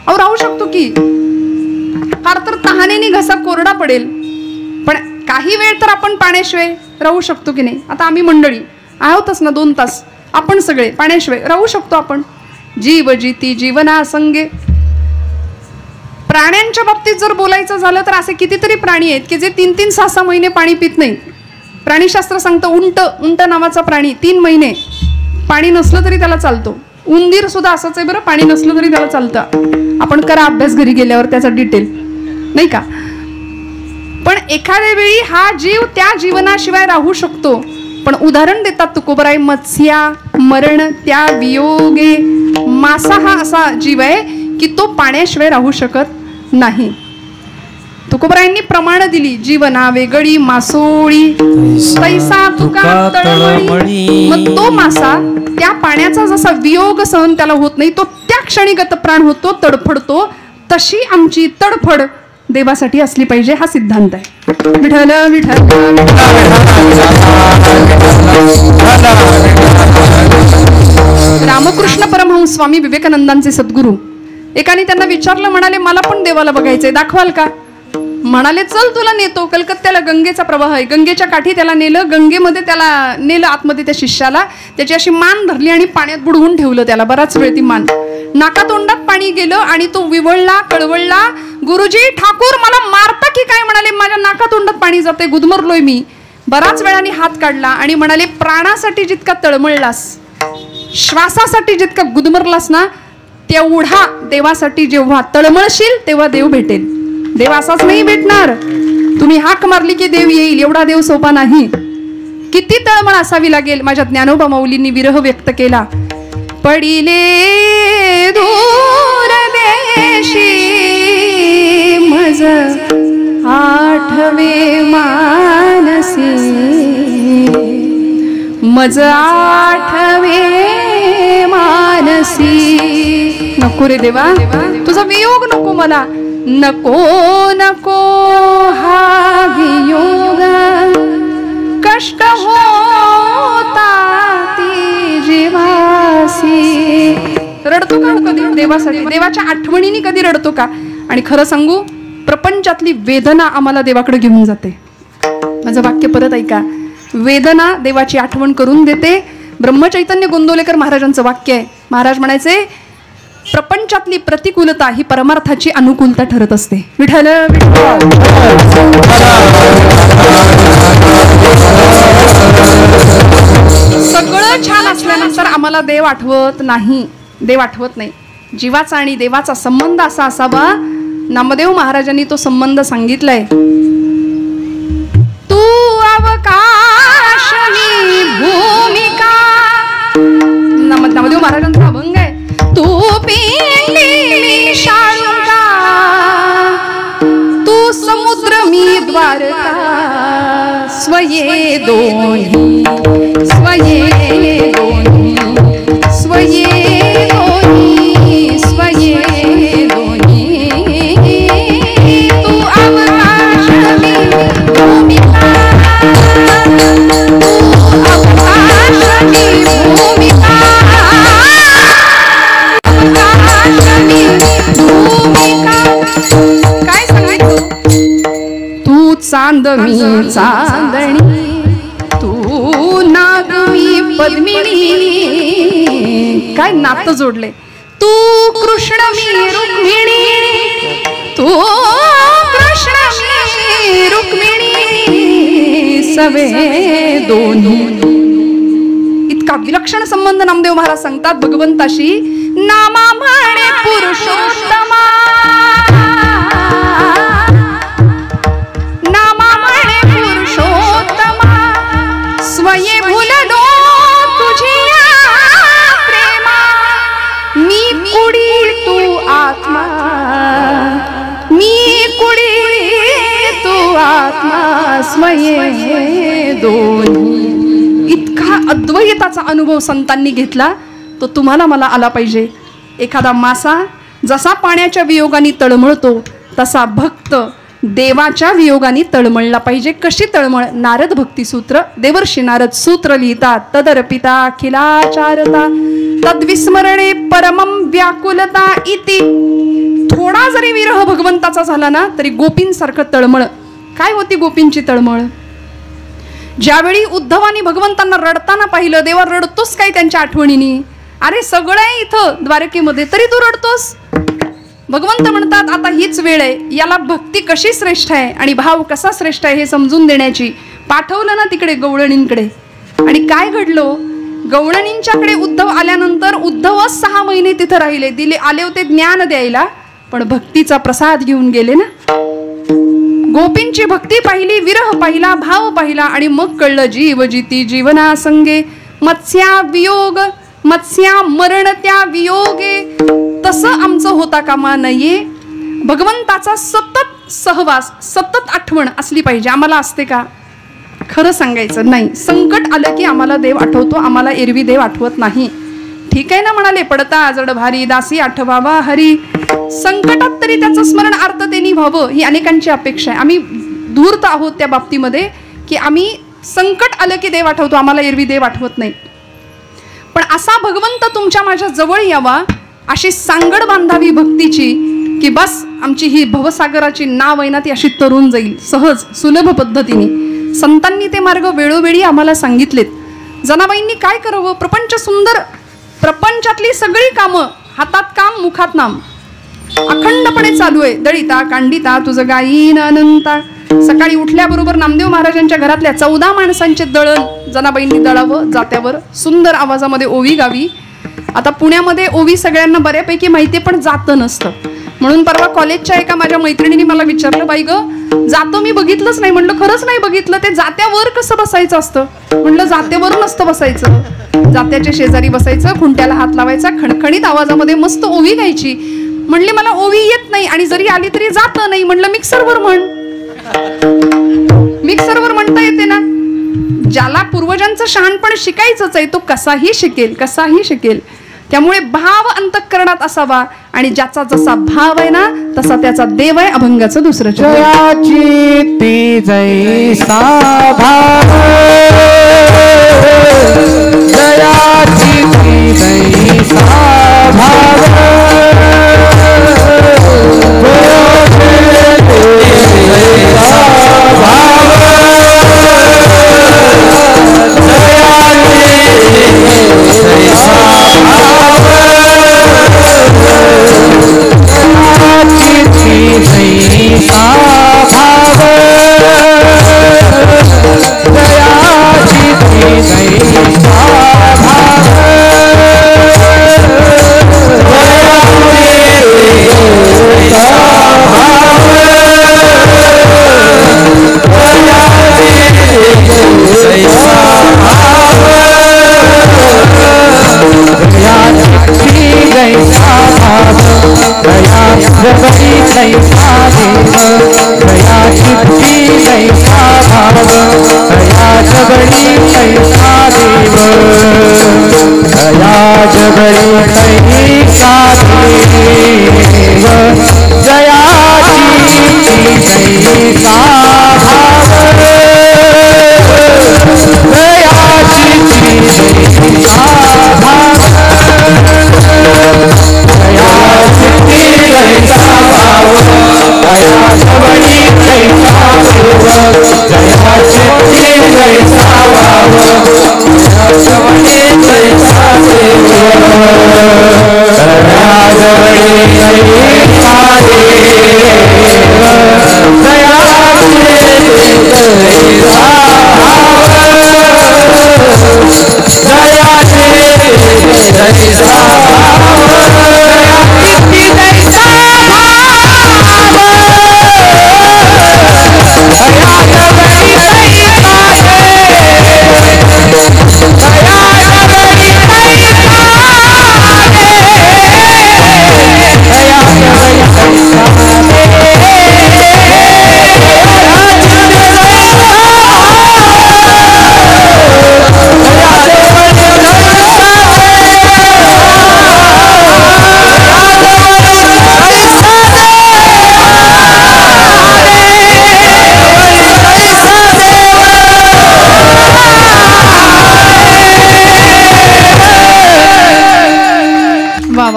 अहो, राहू शकतो की. फार तर तहानेने घसा कोरडा पडेल, पण काही वेळ तर आपण पाण्याशिवाय राहू शकतो की नाही. आता आम्ही मंडळी आहोतच ना, 2 तास आपण सगळे पाण्याशिवाय राहू शकतो आपण. जीव जिती जीवना संगे. प्राण्यांच्या बाबतीत जर बोलायचं झालं तर असे कितीतरी प्राणी आहेत की जे 3-3, 6-6 महिने पाणी पित नाहीत. प्राणीशास्त्र सांगतं उंट नावाचा प्राणी 3 महिने पाणी नसलं तरी त्याला चालतो. उंदीर सुद्धा असंच आहे बरं, पाणी नसलं तरी त्याला चालतं. आपण करा अभ्यास घरी गेल्यावर त्याचा डिटेल, नाही का. पण एखाद्या वेळी हा जीव त्या जीवनाशिवाय राहू शकतो. पण उदाहरण देतात तुकोबराय, मत्स्या मरण त्या वियोगे. मासा हा असा जीव आहे की तो पाण्याशिवाय राहू शकत नाही. तुकोबरायांनी प्रमाण दिली, जीवना वेगळी मासोळी तैसा तुका तळमळी. मग तो मासा त्या पाण्याचा जसा वियोग सहन त्याला होत नाही, तो त्या क्षणी गतप्राण होतो, तडफडतो. तशी आमची तडफड देवासाठी असली पाहिजे, हा सिद्धांत आहे. विठ्ठल विठ्ठल. रामकृष्ण परमहंस स्वामी विवेकानंदांचे सद्गुरू एकाने त्यांना विचारलं, म्हणाले मला पण देवाला बघायचंय, दाखवाल का? म्हणाले चल तुला नेतो. कलकत्त्याला गंगेचा प्रवाह आहे, गंगेच्या काठी त्याला नेलं, गंगेमध्ये त्याला नेलं आतमध्ये त्या शिष्याला. त्याची अशी मान धरली आणि पाण्यात बुडवून ठेवलं त्याला. बराच वेळ ती मान नाकातोंडात पाणी गेलं आणि तो विवळला, कळवळला. गुरुजी ठाकूर मला मारता की काय? म्हणाले माझ्या नाकातोंडात पाणी जाते, गुदमरलोय मी. बराच वेळाने हात काढला आणि म्हणाले प्राणासाठी जितका तळमळलास, श्वासासाठी जितका गुदमरलास ना, तेवढा देवासाठी जेव्हा तळमळशील तेव्हा देव भेटेल. देव असाच नाही भेटणार, तुम्ही हाक मारली की देव येईल, एवढा देव सोपा नाही. किती तळमळ असावी लागेल. माझ्या ज्ञानोबा माऊलींनी विरह व्यक्त केला. पडिले दूर देशी मज आठवे मानसी, मज आठवे मानसी. नको रे देवा, तुझा वियोग नको मला, नको नको हा वियोग, कष्ट होता ती जीवासी. रडतो का कधी देवासाठी? देवाच्या आठवणीने कधी रडतो का? आणि खरं सांगू, प्रपंचातली वेदना आम्हाला देवाकडे घेऊन जाते. माझं वाक्य परत ऐका, वेदना देवाची आठवण करून देते. ब्रह्मचैतन्य गोंदवलेकर महाराजांचं वाक्य आहे. महाराज म्हणायचे प्रपंचातली प्रतिकूलता ही परमार्थाची अनुकूलता ठरत असते. विठ्ठल सगळं छान असल्यानंतर आम्हाला देव आठवत नाही, देव आठवत नाही. जीवाचा आणि देवाचा संबंध असा असावा. नामदेव महाराजांनी तो संबंध सांगितलाय. तू अवकाश मी भूमिका. नामदेव महाराजांचा अभंग आहे. तू पिंडी मी शाळुका, तू समुद्र मी द्वारका, स्वये दोन्ही स्वये दोन्ही स्वये दोन्ही स्वये दोन्ही. तू अवकाश मी भूमिका, तू अवकाश मी भूमिका, काय सांगायचं? तू चांद मी चांदणी, तू नाग मी पद्मिनी. काय नातं जोडले. तू कृष्ण मी रुक्मिणी, तू कृष्ण मी रुक्मिणी, सवे दोन्ही. इतका विलक्षण संबंध नामदेव महाराज सांगतात भगवंताशी. नामा म्हणे पुरुषोत्तमा, नामा म्हणे पुरुषोत्तमा, स्वये भुललो तुझिया प्रेमा. मी कुडी तू आत्मा, मी कुडी तू आत्मा, स्वये दोन्ही. इतका अद्वैताचा अनुभव संतांनी घेतला तो तुम्हाला मला आला पाहिजे. एखादा मासा जसा पाण्याच्या वियोगाने तळमळतो तसा भक्त देवाच्या वियोगाने तळमळला पाहिजे. कशी तळमळ? नारद भक्तिसूत्र, देवर्षी नारद सूत्र लिहितात. तदर्पिता अखिलाचारता तद्विस्मरणे परमं व्याकुलता इति. थोडा जरी विरह भगवंताचा झाला ना तरी गोपींसारखं तळमळ. काय होती गोपींची तळमळ? ज्यावेळी उद्धवानी भगवंतांना रडताना पाहिलं, देवा रडतोस काय त्यांच्या आठवणीने? अरे सगळं आहे इथं द्वारकेमध्ये, तरी तू रडतोस. भगवंत म्हणतात आता हीच वेळ आहे, याला भक्ती कशी श्रेष्ठ आहे आणि भाव कसा श्रेष्ठ आहे हे समजून देण्याची. पाठवलं ना तिकडे गवळणींकडे. आणि काय घडलं? गवळणींच्याकडे उद्धव आल्यानंतर उद्धवच 6 महिने तिथं राहिले. दिले आले होते ज्ञान द्यायला, पण भक्तीचा प्रसाद घेऊन गेले ना. गोपींची भक्ती पाहिली, विरह पाहिला, भाव पाहिला आणि मग कळलं जीव जिती जीवना संगे मत्स्या वियोग, मत्स्या मरण त्या वियोगे. तसं आमचं होता कामा नये. भगवंताचा सतत सहवास, सतत आठवण असली पाहिजे. आम्हाला असते का? खरं सांगायचं नाही. संकट आलं की आम्हाला देव आठवतो, आम्हाला एरवी देव आठवत नाही. ठीक आहे ना, म्हणाले पडता जड भारी दासी आठवावा हरी. संकटात तरी त्याचं स्मरण अर्थतेनी व्हावं ही अनेकांची अपेक्षा आहे. आम्ही धूर्त आहोत त्या बाबतीमध्ये की आम्ही संकट आलं की देव आठवतो, आम्हाला एरवी देव आठवत नाही. पण असा भगवंत तुमच्या माझ्या जवळ यावा अशी सांगड बांधावी भक्तीची की बस आमची ही भवसागराची नाव आहे ना ती अशी तरून जाईल सहज सुलभ पद्धतीने. संतांनी ते मार्ग वेळोवेळी आम्हाला सांगितलेत. जनाबाईंनी काय करावं? प्रपंच सुंदर, प्रपंचातली सगळी कामं, हातात काम मुखात नाम अखंडपणे चालू आहे. दळिता कांडिता तुझं गायीन अनंता. सकाळी उठल्याबरोबर नामदेव महाराजांच्या घरातल्या 14 माणसांचे दळण जनाबाईंनी दळावं जात्यावर, सुंदर आवाजामध्ये ओवी गावी. आता पुण्यामध्ये ओवी सगळ्यांना बऱ्यापैकी माहिती पण जातं नसतं. म्हणून परवा कॉलेजच्या एका माझ्या मैत्रिणीने मला विचारलं, बाई ग जातं मी बघितलंच नाही. म्हणलं खरंच नाही बघितलं. ते जात्यावर कसं बसायचं असतं? म्हणलं जात्यावर नसतं बसायचं, जात्याच्या शेजारी बसायचं, खुंट्याला हात लावायचा, खणखणीत आवाजामध्ये मस्त ओवी गायची. म्हणले मला ओवी येत नाही आणि जरी आली तरी जात नाही. म्हणलं मिक्सरवर म्हण. मिक्सरवर म्हणता येते ना. ज्याला पूर्वजांचं शहाणपण शिकायचंच आहे तो कसाही शिकेल, कसाही शिकेल. त्यामुळे भाव अंतःकरणात असावा आणि ज्याचा जसा भाव आहे ना तसा त्याचा देव आहे. अभंगाचं दुसरं जयाची ती जैसा भाव, जयाची ती जैसा भाव,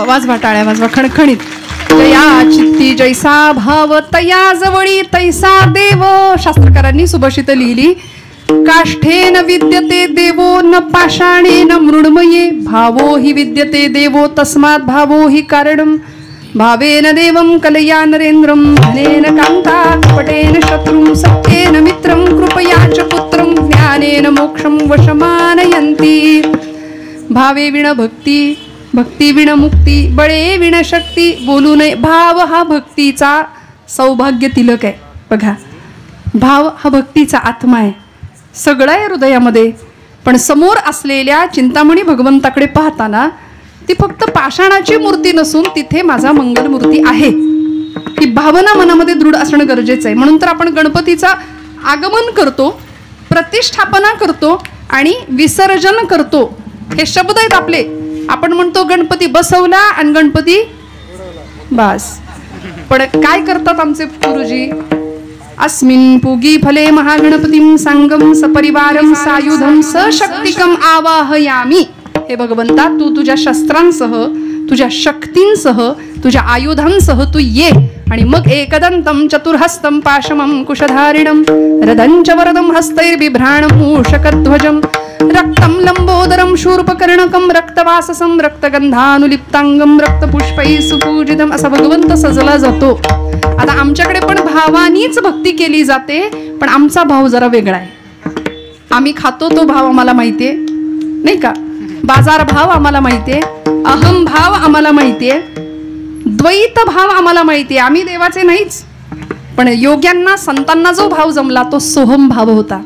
वाजवा टाळ्या वाजवा खणखणीत. तया चित्ती जैसा भाव तया जवळी तैसा देव. शास्त्रकारांनी सुभाषित लिहिली. काष्ठेन विद्यते देवो न पाषाणेन मृण्मये. भावो हि विद्यते देवो तस्मात् भावो हि कारणम्. भावेन देवं कलया नरेन्द्रं धनेन कान्ता कपटेन शत्रुं सत्येन मित्रं कृपया च पुत्रं ज्ञानेन मोक्षं वशमानयन्ति. भावे विण भक्ती, भक्ती विण मुक्ती, बळे विण शक्ती. बोलू नये. भाव हा भक्तीचा सौभाग्य तिलक आहे. बघा, भाव हा भक्तीचा आत्मा आहे. सगळं आहे हृदयामध्ये. पण समोर असलेल्या चिंतामणी भगवंताकडे पाहताना ती फक्त पाषाणाची मूर्ती नसून तिथे माझा मंगलमूर्ती आहे. ही भावना मनामध्ये दृढ असणं गरजेचं आहे. म्हणून तर आपण गणपतीचा आगमन करतो, प्रतिष्ठापना करतो आणि विसर्जन करतो. हे शब्द आहेत आपले. आपण म्हणतो गणपती बसवला आणि गणपती बस. पण काय करतात आमचे गुरुजी? अस्मिन् पूगी फले महागणपतीं संगम सपरिवारम सायुधम सशक्तिकम आवाहयामी. हे भगवंता, तू तुझ्या शस्त्रांसह, तुझ्या शक्तींसह, तुझ्या आयुधांसह तू ये आणि मग एकदंतम चतुर्हस्तं पाशमं कुशधारिणं रदंच वरदं हस्तैर्बिभ्राणं मूषकध्वजं रक्तं लंबोदरं शूर्पकर्णकं रक्तवाससं रक्तगंधानुलिप्तांगं रक्तपुष्पैः सुपूजितम्. असा भगवंत सजला जातो. आता आमच्याकडे पण भावानीच भक्ती केली जाते, पण आमचा भाव जरा वेगळा आहे. आम्ही खातो तो भाव आम्हाला माहितीये, नाही का? बाजार भाव आम्हाला माहितीये, अहम भाव आम्हाला माहितीये, द्वैत भाव आम्हाला माहितीये. आम्ही देवाचे नाहीच, पण योग्यांना संतांना जो भाव जमला तो सोहम भाव होता,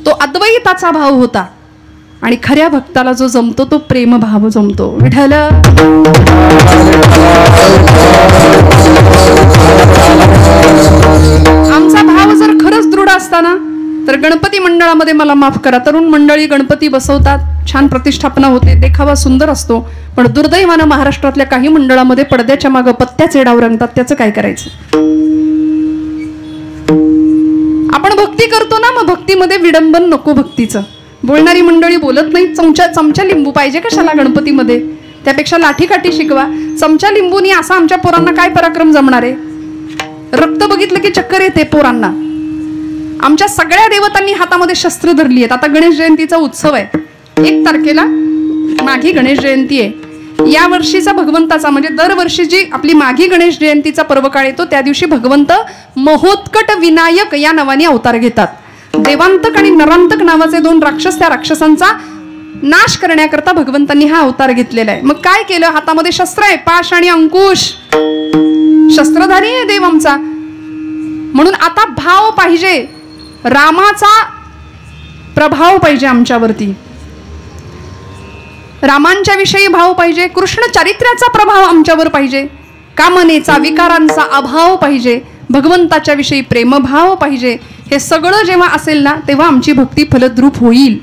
तो अद्वैताचा भाव होता. आणि खऱ्या भक्ताला जो जमतो तो प्रेम भाव जमतो. विठ्ठल आमचा भाव जर खरंच दृढ असताना तर गणपती मंडळामध्ये, मला माफ करा, तरुण मंडळी गणपती बसवतात, छान प्रतिष्ठापना होते, देखावा सुंदर असतो. पण दुर्दैवानं महाराष्ट्रातल्या काही मंडळामध्ये पडद्याच्या मागं पत्त्याचे डाव रंगतात. त्याचं काय करायचं? आपण भक्ती करतो ना, मग भक्तीमध्ये विडंबन नको. भक्तीचं बोलणारी मंडळी बोलत नाही. चमचा लिंबू पाहिजे कशाला गणपतीमध्ये? त्यापेक्षा लाठीकाठी शिकवा. चमचा लिंबूनी असा आमच्या पोरांना काय पराक्रम जमणार आहे? रक्त बघितलं की चक्कर येते पोरांना. आमच्या सगळ्या देवतांनी हातामध्ये शस्त्र धरली आहेत. आता गणेश जयंतीचा उत्सव आहे, 1 तारखेला माघी गणेश जयंती आहे. या वर्षीचा भगवंताचा, म्हणजे दरवर्षी जी आपली माघी गणेश जयंतीचा पर्वकाळ येतो त्या दिवशी भगवंत महोत्कट विनायक या नावाने अवतार घेतात. देवांतक आणि नरांतक नावाचे 2 राक्षस, त्या राक्षसांचा नाश करण्याकरता भगवंतांनी हा अवतार घेतलेला आहे. मग काय केलं? हातामध्ये शस्त्र आहे, पाश आणि अंकुश, शस्त्रधारी आहे देव आमचा. म्हणून आता भाव पाहिजे, रामाचा प्रभाव पाहिजे आमच्यावरती, रामांच्या विषयी भाव पाहिजे, कृष्ण चारित्र्याचा प्रभाव आमच्यावर पाहिजे, कामनेचा विकारांचा अभाव पाहिजे, भगवंताच्या विषयी प्रेमभाव पाहिजे. हे सगळं जेव्हा असेल ना, तेव्हा आमची भक्ती फलद्रूप होईल.